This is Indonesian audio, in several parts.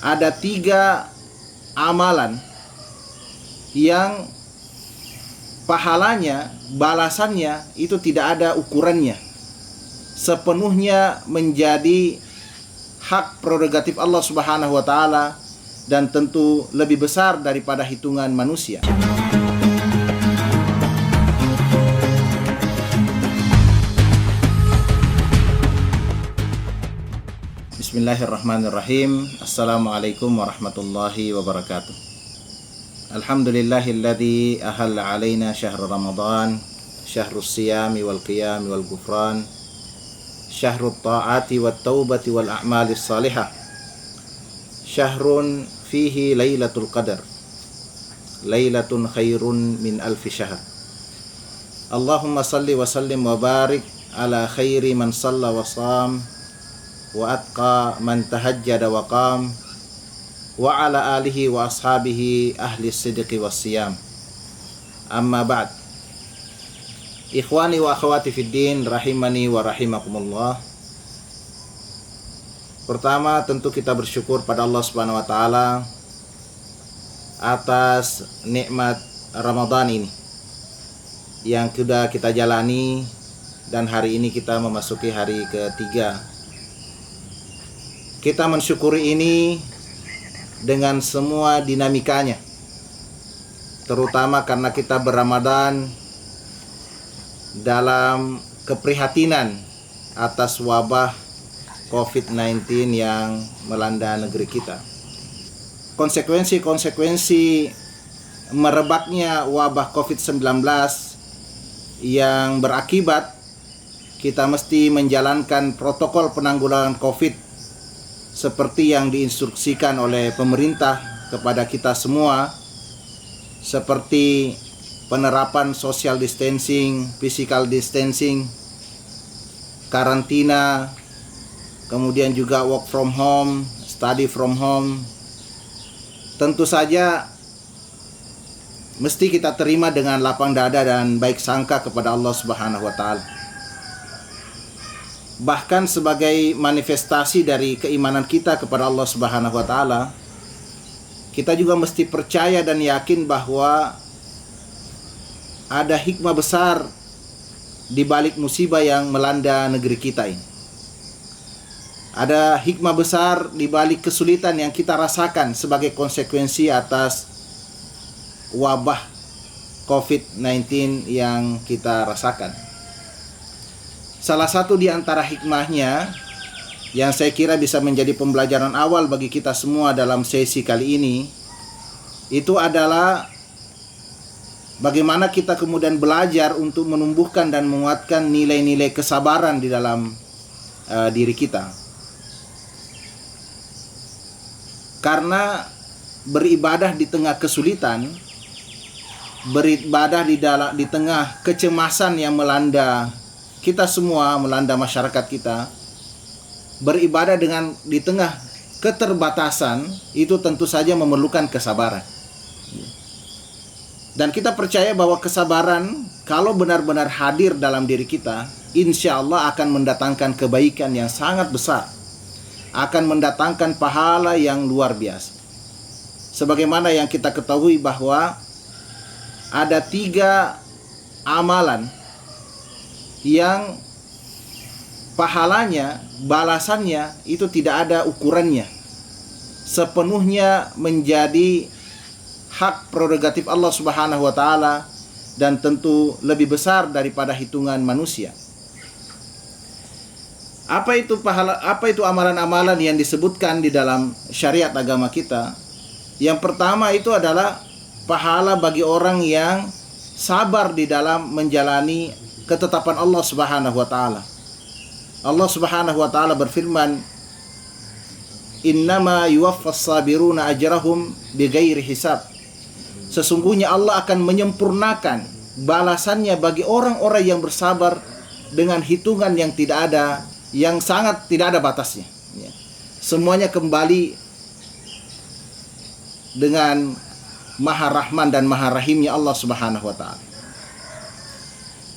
ada 3 amalan yang pahalanya, balasannya itu tidak ada ukurannya, sepenuhnya menjadi hak prerogatif Allah Subhanahu wa taala dan tentu lebih besar daripada hitungan manusia. Bismillahirrahmanirrahim. Assalamualaikum warahmatullahi wabarakatuh. Alhamdulillahilladzi ahalla alaina syahr Ramadan, syahrus siyami wal qiyami wal ghufran, syahrut ta'ati wat taubati wal a'malis salihah, syahrun fihi lailatul qadar, lailatun khairun min alfi syahr. Allahumma salli wa sallim wa barik ala khairi man shalla wa sham wa atqa man tahajjada wa qam wa ala alihi wa ashabihi ahli sidqi was siyam. Amma ba'd. Ikhwani wa akhwati fid din rahimani wa rahimakumullah. Pertama, tentu kita bersyukur pada Allah Subhanahu wa taala atas nikmat Ramadan ini yang sudah kita jalani, dan hari ini kita memasuki hari ketiga. Kita mensyukuri ini dengan semua dinamikanya, terutama karena kita berRamadan dalam keprihatinan atas wabah COVID-19 yang melanda negeri kita. Konsekuensi merebaknya wabah COVID-19 yang berakibat kita mesti menjalankan protokol penanggulangan COVID seperti yang diinstruksikan oleh pemerintah kepada kita semua, seperti penerapan social distancing, physical distancing, karantina, kemudian juga work from home, study from home. Tentu saja mesti kita terima dengan lapang dada dan baik sangka kepada Allah Subhanahu wa taala. Bahkan sebagai manifestasi dari keimanan kita kepada Allah Subhanahu wa taala, kita juga mesti percaya dan yakin bahwa ada hikmah besar di balik musibah yang melanda negeri kita ini. Ada hikmah besar di balik kesulitan yang kita rasakan sebagai konsekuensi atas wabah COVID-19 yang kita rasakan. Salah satu di antara hikmahnya yang saya kira bisa menjadi pembelajaran awal bagi kita semua dalam sesi kali ini, itu adalah bagaimana kita kemudian belajar untuk menumbuhkan dan menguatkan nilai-nilai kesabaran di dalam diri kita. Karena beribadah di tengah kesulitan, beribadah di tengah kecemasan yang melanda kita semua, melanda masyarakat kita, beribadah di tengah keterbatasan, itu tentu saja memerlukan kesabaran. Dan kita percaya bahwa kesabaran kalau benar-benar hadir dalam diri kita, insya Allah akan mendatangkan kebaikan yang sangat besar, akan mendatangkan pahala yang luar biasa. Sebagaimana yang kita ketahui bahwa ada 3 amalan yang pahalanya, balasannya itu tidak ada ukurannya, sepenuhnya menjadi hak prerogatif Allah Subhanahu wa taala dan tentu lebih besar daripada hitungan manusia. Apa itu amalan-amalan yang disebutkan di dalam syariat agama kita? Yang pertama itu adalah pahala bagi orang yang sabar di dalam menjalani ketetapan Allah Subhanahu wa taala. Allah Subhanahu wa taala berfirman, "Innama yuwaffas sabiruna ajrahum bighairi hisab." Sesungguhnya Allah akan menyempurnakan balasannya bagi orang-orang yang bersabar dengan hitungan yang sangat tidak ada batasnya. Semuanya kembali dengan Maha Rahman dan Maha Rahimnya Allah Subhanahu wa taala.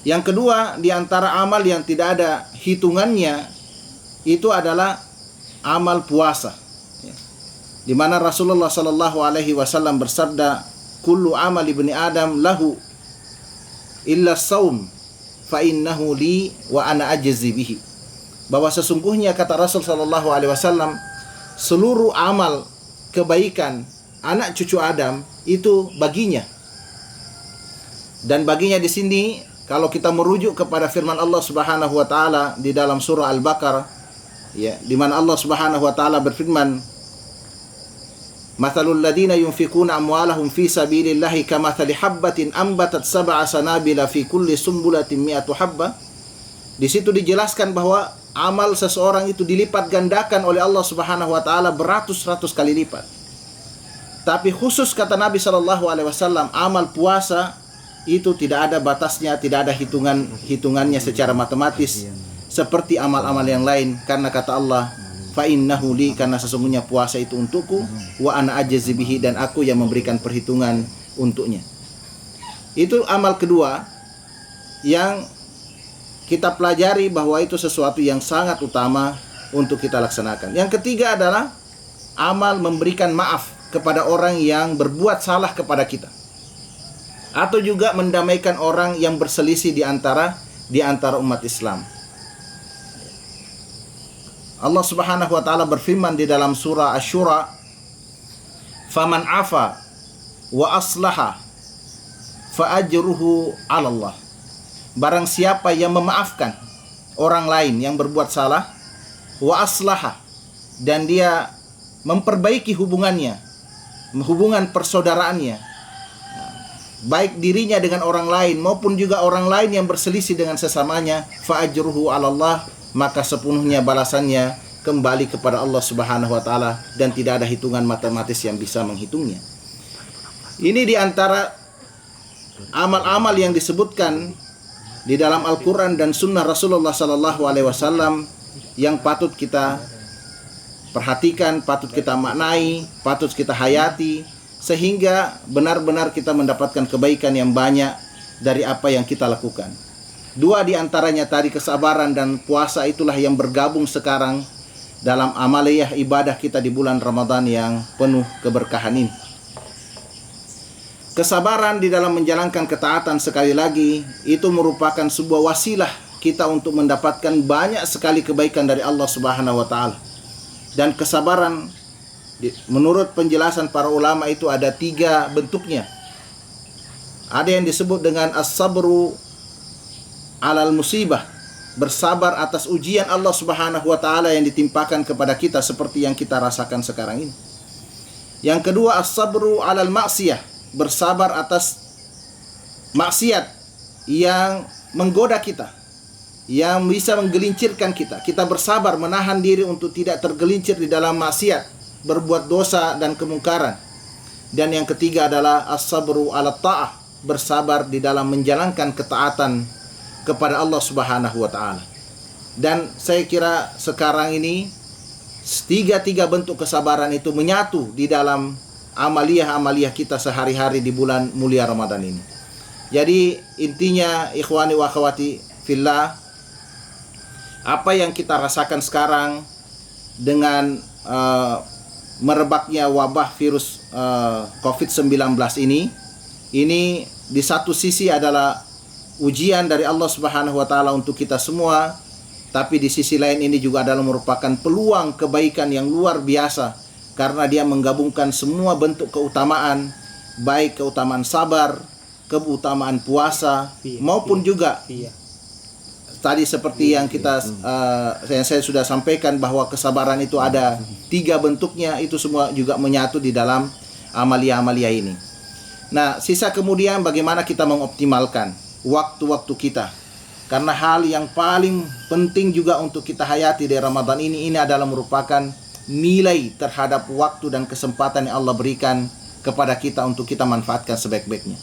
Yang kedua, di antara amal yang tidak ada hitungannya itu adalah amal puasa. di mana Rasulullah sallallahu alaihi wasallam bersabda, "Kullu amal ibni Adam lahu illa saum fa innahu li wa ana ajzi bihi." Bahwa sesungguhnya kata Rasul sallallahu alaihi wasallam, seluruh amal kebaikan anak cucu Adam itu baginya. Dan baginya di sini kalau kita merujuk kepada firman Allah Subhanahu wa taala di dalam surah Al-Baqarah, ya, di mana Allah Subhanahu wa taala berfirman, "Matsalul ladzina yunfikuna amwalahum fi sabilillahi kamatsali habbatin ambatat sab'a sanabila fi kulli sumbulatin mi'atu habbah." Di situ dijelaskan bahwa amal seseorang itu dilipat gandakan oleh Allah Subhanahu wa taala beratus-ratus kali lipat. Tapi khusus kata Nabi sallallahu alaihi wasallam, amal puasa itu tidak ada batasnya, tidak ada hitungannya secara matematis seperti amal-amal yang lain, karena kata Allah, fa innahu li, karena sesungguhnya puasa itu untukku, wa ana ajzi bihi, dan aku yang memberikan perhitungan untuknya. Itu amal kedua yang kita pelajari bahwa itu sesuatu yang sangat utama untuk kita laksanakan. Yang ketiga adalah amal memberikan maaf kepada orang yang berbuat salah kepada kita, atau juga mendamaikan orang yang berselisih di antara umat Islam. Allah Subhanahu wa taala berfirman di dalam surah Asy-Syura, "Faman afa wa aslaha fa ajruhu 'ala Allah." Barang siapa yang memaafkan orang lain yang berbuat salah, wa aslaha, dan dia memperbaiki hubungan persaudaraannya, baik dirinya dengan orang lain maupun juga orang lain yang berselisih dengan sesamanya, fa ajruhu 'ala Allah, maka sepenuhnya balasannya kembali kepada Allah Subhanahu wa taala, dan tidak ada hitungan matematis yang bisa menghitungnya. Ini di antara amal-amal yang disebutkan di dalam Al-Quran dan Sunnah Rasulullah sallallahu alaihi wasallam yang patut kita perhatikan, patut kita maknai, patut kita hayati, sehingga benar-benar kita mendapatkan kebaikan yang banyak dari apa yang kita lakukan. Dua di antaranya tadi, kesabaran dan puasa, itulah yang bergabung sekarang dalam amaliyah ibadah kita di bulan Ramadan yang penuh keberkahan ini. Kesabaran di dalam menjalankan ketaatan, sekali lagi, itu merupakan sebuah wasilah kita untuk mendapatkan banyak sekali kebaikan dari Allah Subhanahu wa taala. Dan kesabaran menurut penjelasan para ulama itu ada 3 bentuknya. Ada yang disebut dengan as-sabru alal musibah, bersabar atas ujian Allah Subhanahu wa taala yang ditimpakan kepada kita seperti yang kita rasakan sekarang ini. Yang kedua, as-sabru alal maksiyah, bersabar atas maksiat yang menggoda kita, yang bisa menggelincirkan kita. Kita bersabar menahan diri untuk tidak tergelincir di dalam maksiat, berbuat dosa dan kemungkaran. Dan yang ketiga adalah as-sabru ala ta'ah, bersabar di dalam menjalankan ketaatan kepada Allah Subhanahu wa taala. Dan saya kira sekarang ini tiga bentuk kesabaran itu menyatu di dalam amaliyah kita sehari-hari di bulan mulia Ramadan ini. Jadi intinya, ikhwani wa akhwati fillah, apa yang kita rasakan sekarang dengan merebaknya wabah virus COVID-19 ini di satu sisi adalah ujian dari Allah Subhanahu wa taala untuk kita semua, tapi di sisi lain ini juga adalah merupakan peluang kebaikan yang luar biasa, karena dia menggabungkan semua bentuk keutamaan, baik keutamaan sabar, keutamaan puasa, maupun juga tadi seperti yang saya sudah sampaikan bahwa kesabaran itu ada 3 bentuknya, itu semua juga menyatu di dalam amalia-amalia ini. Nah, sisa kemudian bagaimana kita mengoptimalkan waktu-waktu kita, karena hal yang paling penting juga untuk kita hayati di Ramadan ini adalah merupakan nilai terhadap waktu dan kesempatan yang Allah berikan kepada kita untuk kita manfaatkan sebaik-baiknya.